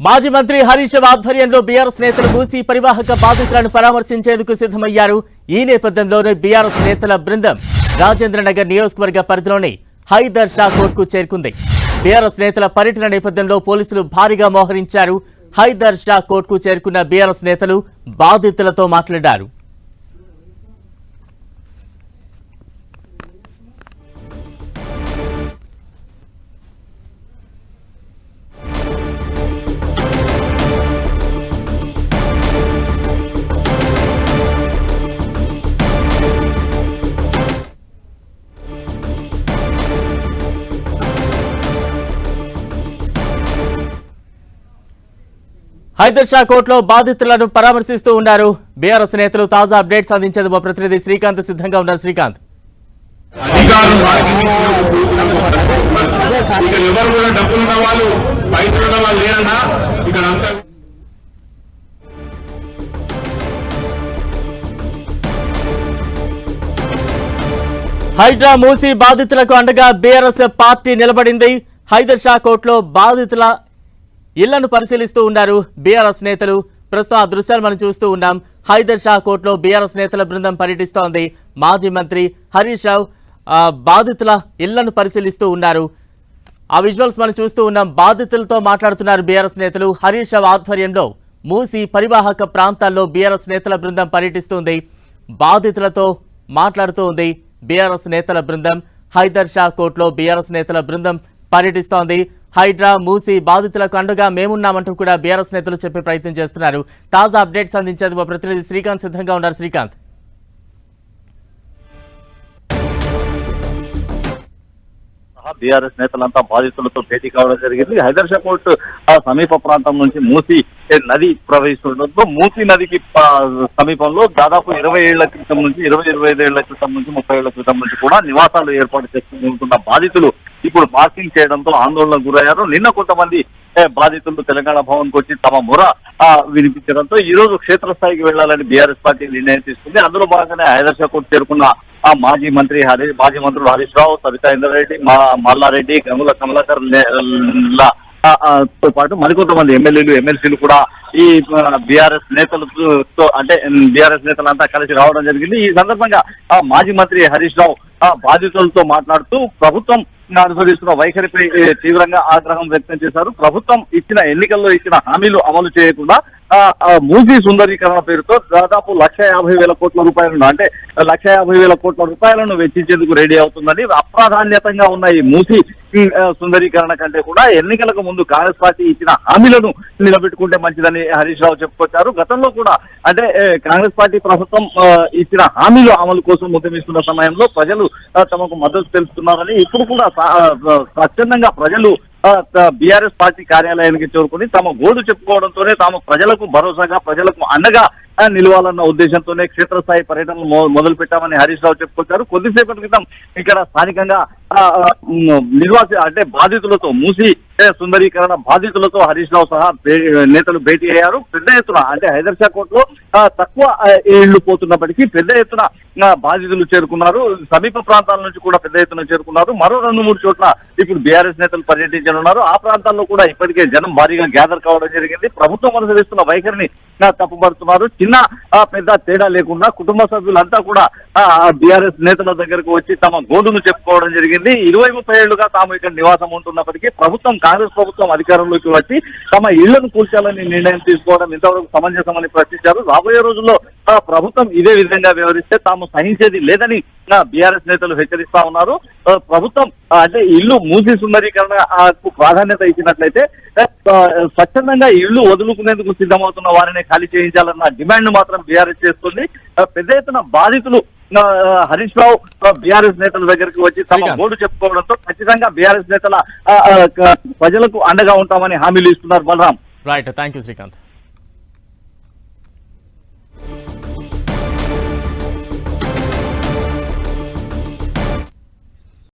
మాజీ మంత్రి హరీష్ రావు ఆధ్వర్యంలో బీఆర్ఎస్ నేతలు మూసీ పరివాహక బాధితులను పరామర్శించేందుకు సిద్ధమయ్యారు. ఈ నేపథ్యంలోనే బీఆర్ఎస్ నేతల బృందం రాజేంద్రనగర్ నియోజకవర్గ పరిధిలోని హైదర్ షా కోర్టుకు చేరుకుంది. బీఆర్ఎస్ నేతల పర్యటన నేపథ్యంలో పోలీసులు భారీగా మోహరించారు. హైదర్ షా కోర్టుకు చేరుకున్న బీఆర్ఎస్ నేతలు బాధితులతో మాట్లాడారు. హైదర్ షా కోర్టులో బాధితులను పరామర్శిస్తూ ఉన్నారు బీఆర్ఎస్ నేతలు. తాజా అప్డేట్స్ అందించేందుకు మా ప్రతినిధి శ్రీకాంత్ సిద్ధంగా ఉన్నారు. శ్రీకాంత్, హైడ్రా మూసీ బాధితులకు అండగా బీఆర్ఎస్ పార్టీ నిలబడింది. హైదర్ షా కోర్టులో బాధితుల ఇళ్లను పరిశీలిస్తూ ఉన్నారు బీఆర్ఎస్ నేతలు. ప్రస్తుతం ఆ దృశ్యాలు మనం చూస్తూ ఉన్నాం. హైదర్ షా కోర్టులో బీఆర్ఎస్ నేతల బృందం పర్యటిస్తోంది. మాజీ మంత్రి హరీష్ రావు బాధితుల ఇళ్లను పరిశీలిస్తూ ఉన్నారు. ఆ విజువల్స్ మనం చూస్తూ ఉన్నాం. బాధితులతో మాట్లాడుతున్నారు బీఆర్ఎస్ నేతలు. హరీష్ రావు ఆధ్వర్యంలో మూసీ పరివాహక ప్రాంతాల్లో బీఆర్ఎస్ నేతల బృందం పర్యటిస్తుంది. బాధితులతో మాట్లాడుతూ ఉంది బీఆర్ఎస్ నేతల బృందం. హైదర్ షా కోర్టులో బీఆర్ఎస్ నేతల బృందం పర్యటిస్తోంది. హైడ్రా మూసీ బాధితులకు అండగా మేమున్నామంటూ కూడా బీఆర్ఎస్ నేతలు చెప్పే ప్రయత్నం చేస్తున్నారు. తాజా అప్డేట్స్ అందించేందుకు మా ప్రతినిధి శ్రీకాంత్ సిద్ధంగా ఉన్నారు. శ్రీకాంత్, బీఆర్ఎస్ నేతలంతా బాధితులతో భేటీ కావడం జరిగింది. హైదర్ షా కోర్టు సమీప ప్రాంతం నుంచి మూసీ నది ప్రవహిస్తుండటంతో మూసీ నదికి సమీపంలో దాదాపు 20 ఏళ్ల క్రితం నుంచి 25 ఏళ్ల క్రితం నుంచి 30 ఏళ్ల క్రితం నుంచి కూడా నివాసాలు ఏర్పాటు చేసుకుంటున్న బాధితులు ఇప్పుడు మార్కింగ్ చేయడంతో ఆందోళనకు గురయ్యారు. నిన్న కొంతమంది బాధితులు తెలంగాణ భవన్ కు వచ్చి తమ మొర వినిపించడంతో ఈ రోజు క్షేత్రస్థాయికి వెళ్లాలని బీఆర్ఎస్ పార్టీ నిర్ణయం తీసుకుంది. అందులో భాగంగానే హైదర్ షా కోర్టు చేరుకున్న మాజీ మంత్రులు హరీష్ రావు, సబితా ఇంద్రారెడ్డి, మల్లారెడ్డి, గంగుల కమలాకర్ తో పాటు మరికొంతమంది ఎమ్మెల్యేలు, ఎమ్మెల్సీలు కూడా ఈ బీఆర్ఎస్ నేతలతో అంటే బీఆర్ఎస్ నేతలంతా కలిసి రావడం జరిగింది. ఈ సందర్భంగా మాజీ మంత్రి హరీష్ రావు బాధితులతో మాట్లాడుతూ ప్రభుత్వం అనుసరిస్తున్న వైఖరిపై తీవ్రంగా ఆగ్రహం వ్యక్తం చేశారు. ప్రభుత్వం ఎన్నికల్లో ఇచ్చిన హామీలు అమలు చేయకుండా మూసీ సుందరీకరణ పేరుతో దాదాపు 1,50,000 కోట్ల రూపాయలను అంటే 1,50,000 కోట్ల రూపాయలను వెచ్చించేందుకు రెడీ అవుతుందని, అప్రాధాన్యతంగా ఉన్న ఈ మూసీ సుందరీకరణ కంటే కూడా ఎన్నికలకు ముందు కాంగ్రెస్ పార్టీ ఇచ్చిన హామీలను నిలబెట్టుకుంటే మంచిదని హరీష్ రావు చెప్పుకొచ్చారు. గతంలో కూడా అంటే కాంగ్రెస్ పార్టీ ప్రభుత్వం ఇచ్చిన హామీలు అమలు కోసం ఉద్యమిస్తున్న సమయంలో ప్రజలు తమకు మద్దతు తెలుపుతున్నారని, ఇప్పుడు కూడా స్వచ్ఛందంగా ప్రజలు బీఆర్ఎస్ పార్టీ కార్యాలయానికి చేరుకుని తమ గోడు చెప్పుకోవడంతోనే తాము ప్రజలకు భరోసాగా, ప్రజలకు అండగా నిలవాలన్న ఉద్దేశంతోనే క్షేత్రస్థాయి పర్యటనలు మొదలు పెట్టామని హరీష్ రావు చెప్పుకొచ్చారు. కొద్దిసేపటి క్రితం ఇక్కడ స్థానికంగా అంటే బాధితులతో మూసీ సుందరీకరణ బాధితులతో హరీష్ రావు సహా నేతలు భేటీ అయ్యారు. పెద్ద ఎత్తున అంటే హైదర్ షా కోర్టులో తక్కువ ఇళ్లు పోతున్నప్పటికీ పెద్ద ఎత్తున బాధితులు చేరుకున్నారు. సమీప ప్రాంతాల నుంచి కూడా పెద్ద ఎత్తున చేరుకున్నారు. మరో 2-3 చోట్ల ఇప్పుడు బీఆర్ఎస్ నేతలు పర్యటించనున్నారు. ఆ ప్రాంతాల్లో కూడా ఇప్పటికే జనం భారీగా గ్యాదర్ కావడం జరిగింది. ప్రభుత్వం అనుసరిస్తున్న వైఖరిని తప్పుపడుతున్నారు. చిన్న పెద్ద తేడా లేకుండా కుటుంబ సభ్యులంతా కూడా బీఆర్ఎస్ నేతల దగ్గరకు వచ్చి తమ గోడును చెప్పుకోవడం జరిగింది. 20-30 ఏళ్లుగా తాము ఇక్కడ నివాసం ఉంటున్నప్పటికీ కాంగ్రెస్ ప్రభుత్వం అధికారంలోకి వచ్చి తమ ఇళ్లను కూల్చాలని నిర్ణయం తీసుకోవడం ఇంతవరకు సమంజసమని ప్రశ్నించారు. రాబోయే రోజుల్లో ప్రభుత్వం ఇదే విధంగా వ్యవహరిస్తే తాము సహించేది లేదని బీఆర్ఎస్ నేతలు హెచ్చరిస్తా ఉన్నారు. ప్రభుత్వం అంటే ఇల్లు మూసీ సుందరీకరణకు ప్రాధాన్యత ఇచ్చినట్లయితే స్వచ్ఛందంగా ఇళ్లు వదులుకునేందుకు సిద్ధమవుతున్న వారిని ఖాళీ చేయించాలన్న డిమాండ్ మాత్రం బీఆర్ఎస్ చేస్తుంది. పెద్ద ఎత్తున బాధితులు హరీష్ రావు బీఆర్ఎస్ నేతల దగ్గరికి వచ్చి తమ గోడు చెప్పుకోవడంతో ఖచ్చితంగా బీఆర్ఎస్ నేతల ప్రజలకు అండగా ఉంటామని హామీలు ఇస్తున్నారు. Balaram, right, thank you Srikanth.